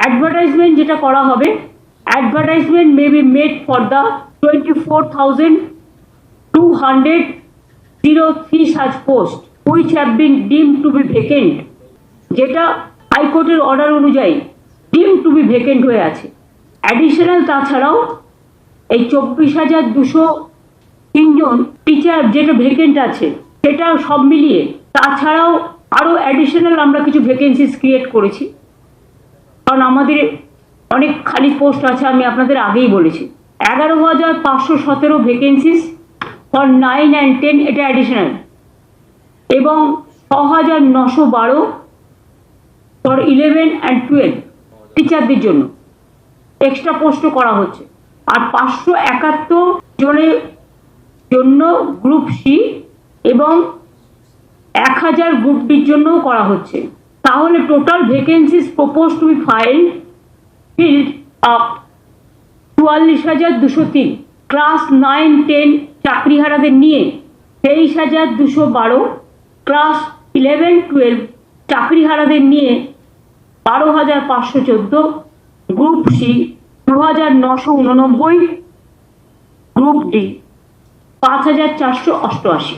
Advertisement যেটা করা হবে, advertisement may be made for the 24,203 such posts which have been deemed to be vacant, যেটা হাইকোর্টের order অনুযায়ী deemed to be vacant হয়ে আছে। অ্যাডিশনাল তাছাড়াও এই 24,203 জন টিচার যেটা ভ্যাকেন্ট আছে সেটা সব মিলিয়ে তাছাড়াও আরও অ্যাডিশনাল আমরা কিছু ভ্যাকেন্সিস ক্রিয়েট করেছি, কারণ আমাদের অনেক খালি পোস্ট আছে, আমি আপনাদের আগেই বলেছি। 11,517 ভ্যাকেন্সিস ফর 9 and 10, এটা অ্যাডিশনাল, এবং 6,912 ফর 11 and 12 টিচারদের জন্য এক্সট্রা পোস্টও করা হচ্ছে। আর 571 জনের জন্য গ্রুপ সি এবং 1000 গ্রুপ ডির জন্যও করা হচ্ছে। তাহলে total vacancies propose to B filled up 44,203। Class 9, 10 চাকরিহারাদের নিয়ে 23,212, ক্লাস 11, 12 চাকরিহারাদের নিয়ে 12,514, গ্রুপ সি 2,989, গ্রুপ ডি 5,488।